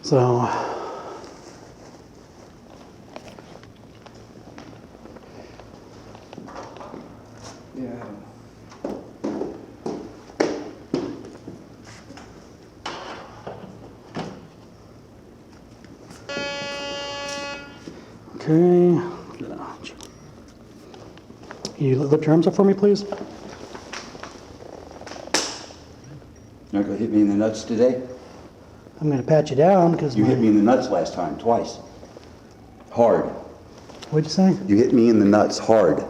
So, Yeah. okay. Can you lift your arms up for me, please? Not gonna hit me in the nuts today? I'm going to pat you down because You hit me in the nuts last time, twice. Hard. What'd you say? You hit me in the nuts hard.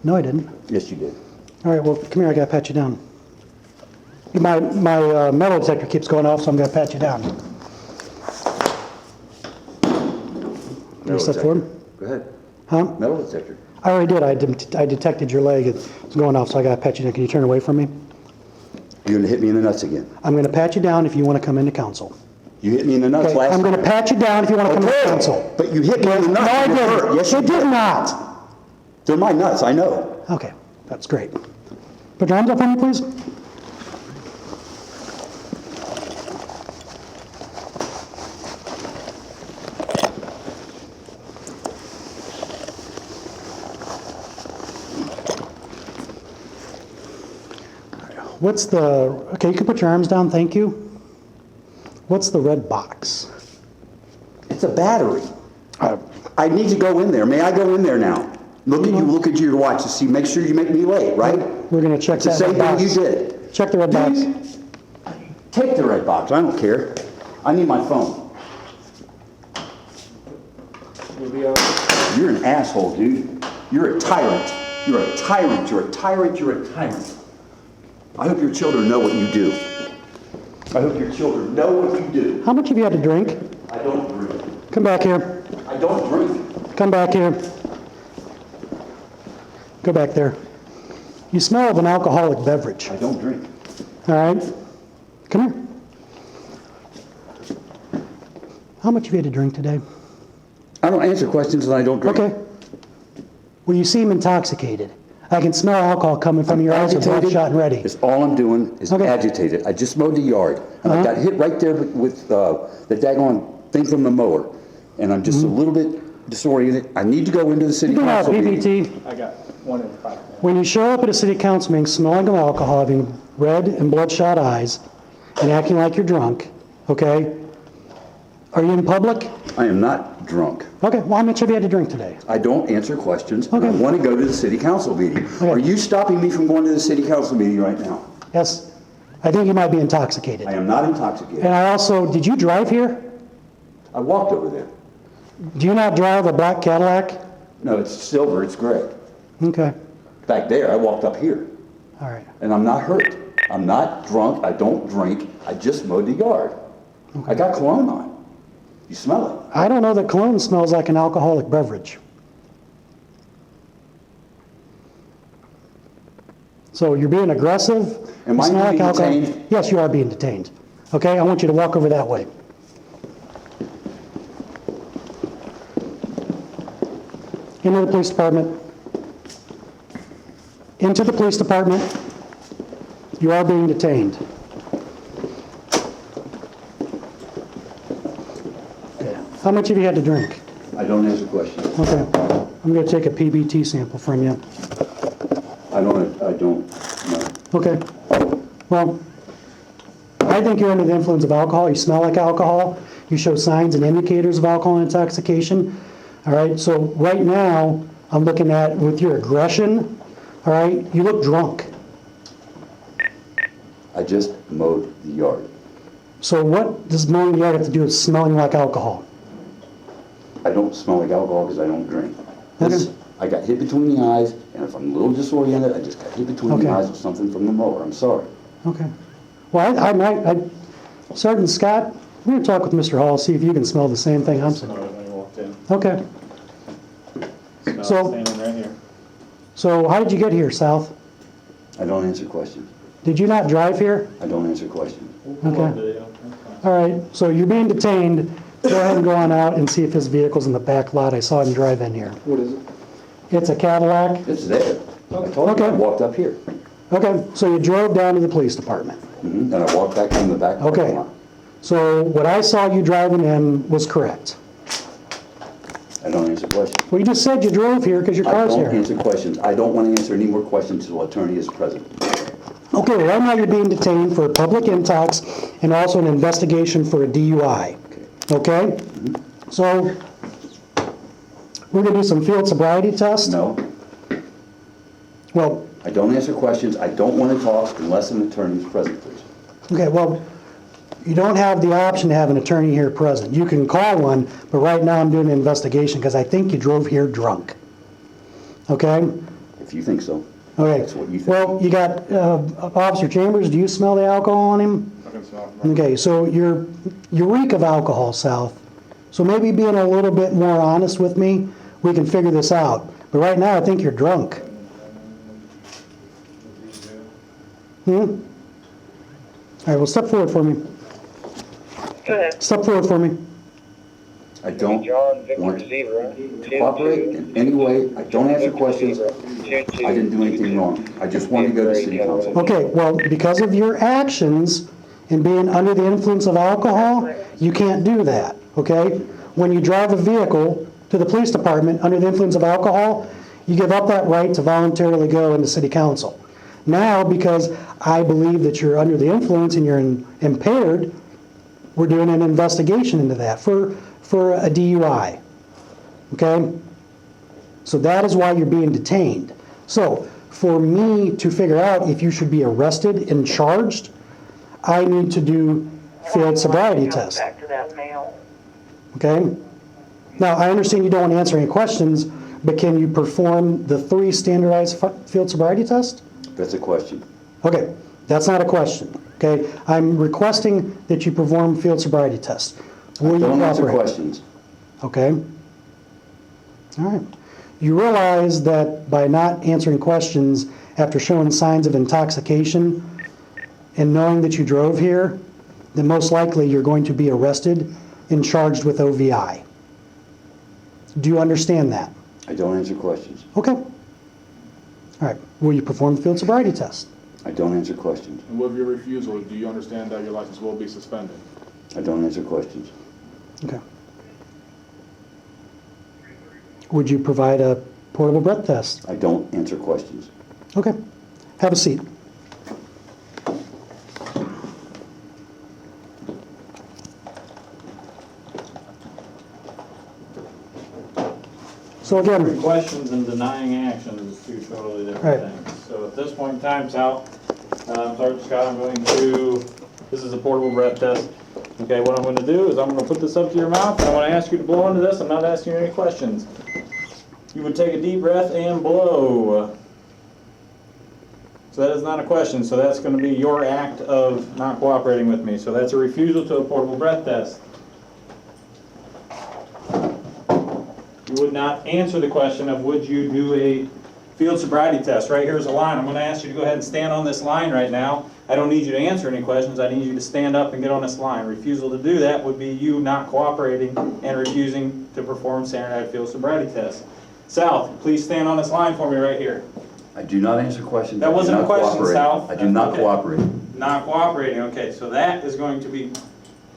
No, I didn't. Yes, you did. All right, well, come here. I got to pat you down. My metal detector keeps going off, so I'm going to pat you down. Metal step detector. forward. Go ahead. Huh? Metal detector. I already did. I detected your leg. It's going off, so I got to pat you down. Can you turn away from me? You're gonna hit me in the nuts again. I'm going to pat you down if you want to come into council. You hit me in the nuts Okay, last I'm time. going to pat you down if you want to come into Okay, council. but you hit me in the No, nuts. I and it hurt. didn't. Yes, you It did not. They're my nuts, I know. Okay, that's great. Put your arms up for me, please. What's the, okay, you can put your arms down, thank you. What's the red box? It's a battery. I need to go in there. May I go in there now? Look at your watch to see, make sure you make me late, right? We're going to check It's the that same red thing box. you did. Check the red box. Take the red box, I don't care. I need my phone. You're an asshole, dude. You're a tyrant. You're a tyrant. You're a tyrant. You're a tyrant. I hope your children know what you do. I hope your children know what you do. How much have you had to drink? I don't drink. Come back here. I don't drink. Come back here. Go back there. You smell of an alcoholic beverage. I don't drink. All right? Come here. How much have you had to drink today? I don't answer questions and I don't drink. Okay. Well, you seem intoxicated. I can smell alcohol coming from your eyes. You're bloodshot and ready. It's all I'm doing is Okay. agitated. I just mowed the yard. And I got hit right there with the daggone thing from the mower. And I'm just a little bit disoriented. I need to go into the city You've been out, council meeting. PPT. I got 1 in 5 minutes. When you show up at a city council meeting smelling of alcohol, having red and bloodshot eyes, and acting like you're drunk, okay? Are you in public? I am not drunk. Okay, well, how much have you had to drink today? I don't answer questions. And I Okay. want to go to the city council meeting. Are you stopping me from going to the city council meeting right now? Yes, I think you might be intoxicated. I am not intoxicated. And I also, did you drive here? I walked over there. Do you not drive a black Cadillac? No, it's silver, it's gray. Okay, Back there, I walked up here. all right. And I'm not hurt. I'm not drunk. I don't drink. I just mowed the yard. I got cologne on. You smell it. I don't know that cologne smells like an alcoholic beverage. So you're being aggressive. Am You I smell like being alcohol. detained? Yes, you are being detained. Okay, I want you to walk over that way. Into the police department. Into the police department. You are being detained. Okay. How much have you had to drink? I don't answer questions. Okay. I'm going to take a PBT sample from you. I don't know. Okay. Well, I think you're under the influence of alcohol. You smell like alcohol. You show signs and indicators of alcohol intoxication. All right. So right now, I'm looking at with your aggression. All right. You look drunk. I just mowed the yard. So what does mowing the yard have to do with smelling like alcohol? I don't smell like alcohol because I don't drink. Okay. I got hit between the eyes, and if I'm a little disoriented, I just got hit between Okay. the eyes with something from the mower. I'm sorry. Okay. Well, Sergeant Scott, we're going to talk with Mr. Hall, see if you can smell the same thing I'm Smelled it when you walked in. Okay. Smelled So- it standing right here. So how did you get here, South? I don't answer questions. Did you not drive here? I don't answer questions. Okay. All right, so you're being detained. Go ahead and go on out and see if his vehicle's in the back lot. I saw him drive in here. What is it? It's a Cadillac. It's there. I told you Okay. I walked up here. Okay, so you drove down to the police department. And I walked back from the back parking Okay. lot. So what I saw you driving in was correct. I don't answer questions. Well, you just said you drove here because your I car's don't here. answer questions. I don't want to answer any more questions until attorney is present. Okay, well, right now you're being detained for public intox and also an investigation for a DUI. Okay? So, we're gonna do some field sobriety test? No, Well, I don't answer questions. I don't want to talk unless an attorney is present, please. okay, well, you don't have the option to have an attorney here present. You can call one, but right now I'm doing an investigation because I think you drove here drunk. Okay? If you think so. Okay. That's what you think. Well, you got Officer Chambers, do you smell the alcohol on him? I can smell it. Okay, so you reek of alcohol, South. So maybe being a little bit more honest with me, we can figure this out. But right now, I think you're drunk. All right, well, step forward for me. Go ahead. Step forward for me. I don't John Victor want Zebra. to cooperate in any way. I don't answer questions. I didn't do anything wrong. I just wanted to go to city council. Okay, well, because of your actions and being under the influence of alcohol, you can't do that, okay? When you drive a vehicle to the police department under the influence of alcohol, you give up that right to voluntarily go into city council. Now, because I believe that you're under the influence and you're impaired, we're doing an investigation into that for a DUI, okay? So that is why you're being detained. So for me to figure out if you should be arrested and charged, I need to do field sobriety test, Back to that mail. okay? Now, I understand you don't want to answer any questions, but can you perform the 3 standardized field sobriety tests? That's a question. Okay, that's not a question, okay? I'm requesting that you perform field sobriety tests. Will you Don't answer cooperate? questions. Okay. All right. You realize that by not answering questions after showing signs of intoxication and knowing that you drove here, then most likely you're going to be arrested and charged with OVI. Do you understand that? I don't answer questions. Okay. All right. Will you perform the field sobriety test? I don't answer questions. And with your refusal, do you understand that your license will be suspended? I don't answer questions. Okay. Would you provide a portable breath test? I don't answer questions. Okay. Have a seat. So again, Questions and denying action is 2 totally different Right. things. So at this point in time, Sal, Sergeant Scott, I'm going to, this is a portable breath test. Okay, what I'm going to do is I'm going to put this up to your mouth, and I want to ask you to blow into this. I'm not asking you any questions. You would take a deep breath and blow. So that is not a question, so that's going to be your act of not cooperating with me. So that's a refusal to a portable breath test. You would not answer the question of would you do a field sobriety test. Right here's a line. I'm going to ask you to go ahead and stand on this line right now. I don't need you to answer any questions. I need you to stand up and get on this line. Refusal to do that would be you not cooperating and refusing to perform standardized field sobriety tests. South, please stand on this line for me right here. I do not answer questions. That wasn't I a do not question, cooperate. Sal. I do not Okay. cooperate. Not cooperating, okay, so that is going to be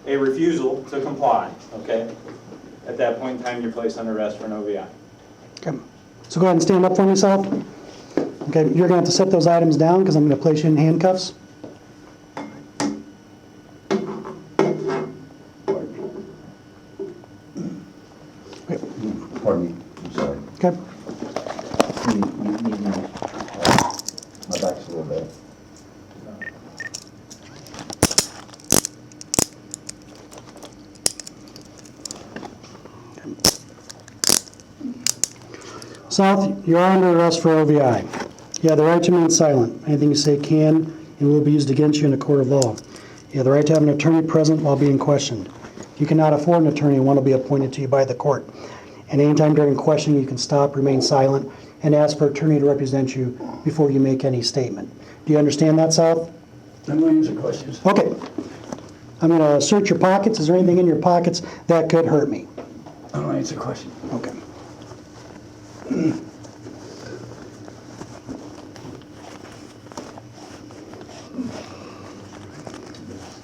a refusal to comply, okay? At that point in time, you're placed under arrest for an OVI. okay. So go ahead and stand up for me, Sal. Okay, you're going to have to set those items down because I'm going to place you in handcuffs. Pardon me. I'm sorry. Okay. My back's a little bad. South, you're under arrest for OVI. You have the right to remain silent. Anything you say can and will be used against you in a court of law. You have the right to have an attorney present while being questioned. If you cannot afford an attorney, one will be appointed to you by the court. And anytime during questioning, you can stop, remain silent, and ask for an attorney to represent you before you make any statement. Do you understand that, South? I'm going to answer questions. Okay. I'm going to search your pockets. Is there anything in your pockets that could hurt me? I don't answer questions. Okay.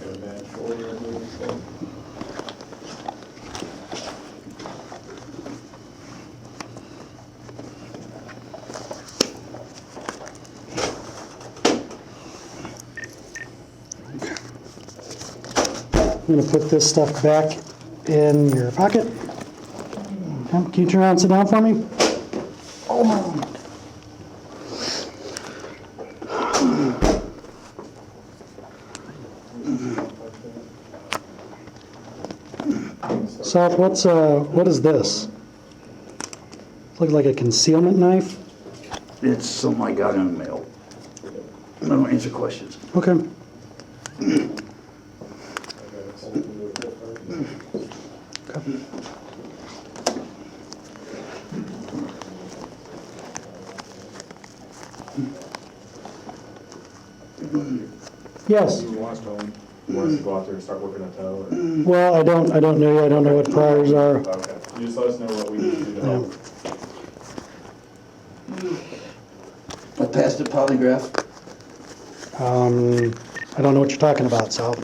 Got a bad shoulder, I believe. I'm gonna put this stuff back in your pocket. Okay, can you turn around and sit down for me? Seth, what is this? Looks like a concealment knife. It's something I got in the mail. I don't answer questions. Okay. Yes. You want us to go out there and start working a tow? Or? Well, I don't know yet. I don't know what priors are. Okay. You just let us know what we need to do to help. I passed a polygraph. I don't know what you're talking about, Sal.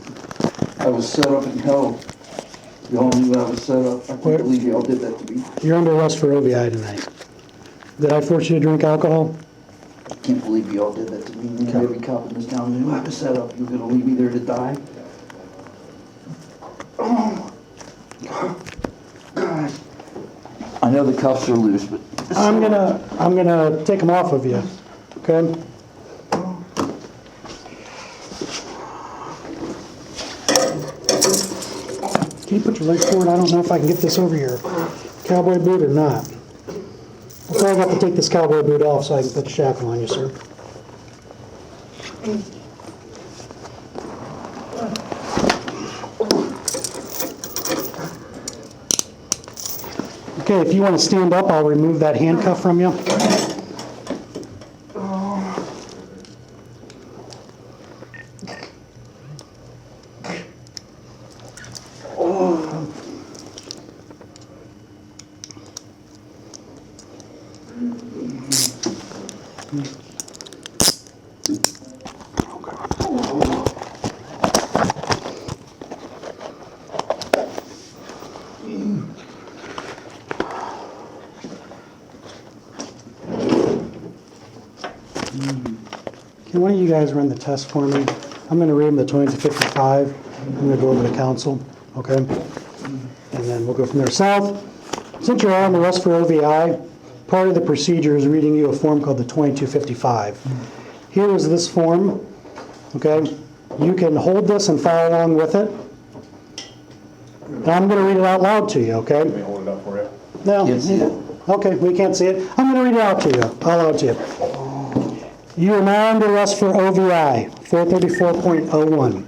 I was set up in hell. Y'all knew I was set up. I Where- can't believe y'all did that to me. You're under arrest for OVI tonight. Did I force you to drink alcohol? I can't believe y'all did that to me. You know, every cop in this town knew I was set up. You were gonna leave me there to die. Oh, God. I know the cuffs are loose, but I'm gonna take them off of you. Okay? Can you put your legs forward? I don't know if I can get this over your cowboy boot or not. I'll probably have to take this cowboy boot off so I can put the shackle on you, sir. Okay, if you want to stand up, I'll remove that handcuff from you. Can one of you guys run the test for me? I'm going to read them the 20 to 55. I'm going to go over to council, okay? And then we'll go from there. South, since you're on the arrest for OVI, part of the procedure is reading you a form called the 2255. Here is this form, okay? You can hold this and follow along with it. And I'm going to read it out loud to you, okay? Let me hold it up for you. No. Can't see it. Okay, we can't see it. I'm going to read it out to you. Out loud to you. You are now under arrest for OVI, 434.01.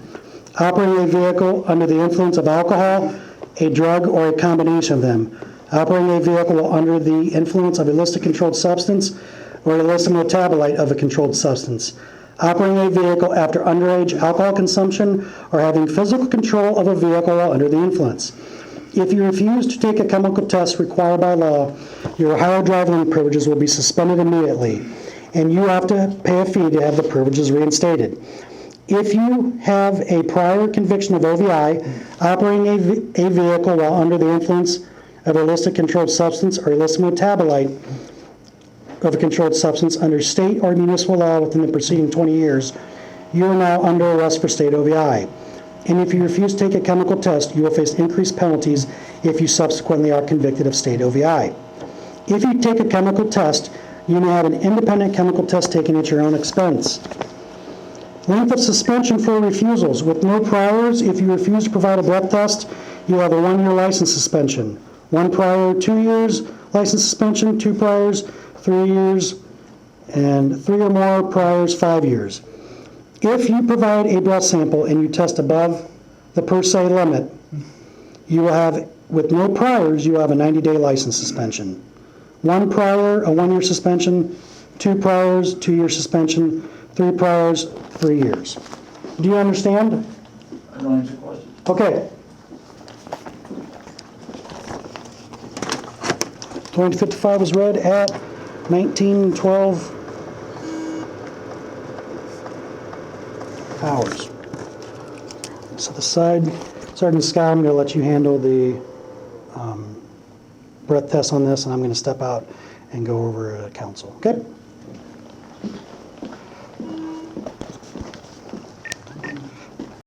Operating a vehicle under the influence of alcohol, a drug, or a combination of them. Operating a vehicle under the influence of illicit controlled substance or illicit metabolite of a controlled substance. Operating a vehicle after underage alcohol consumption or having physical control of a vehicle while under the influence. If you refuse to take a chemical test required by law, your Ohio driving privileges will be suspended immediately, and you have to pay a fee to have the privileges reinstated. If you have a prior conviction of OVI, operating a vehicle while under the influence of illicit controlled substance or illicit metabolite of a controlled substance under state or municipal law within the preceding 20 years, you are now under arrest for state OVI. And if you refuse to take a chemical test, you will face increased penalties if you subsequently are convicted of state OVI. If you take a chemical test, you may have an independent chemical test taken at your own expense. Length of suspension for refusals. With no priors, if you refuse to provide a breath test, you have a 1-year license suspension. 1 prior, 2 years license suspension, 2 priors, 3 years, and 3 or more priors, 5 years. If you provide a breath sample and you test above the per se limit, you will have, with no priors, you have a 90-day license suspension. 1 prior, a 1-year suspension, 2 priors, 2-year suspension, 3 priors, 3 years. Do you understand? I don't answer questions. Okay. 2055 was read at 19:12 hours. So the side, Sergeant Scott, I'm going to let you handle the breath test on this, and I'm going to step out and go over to council. Okay?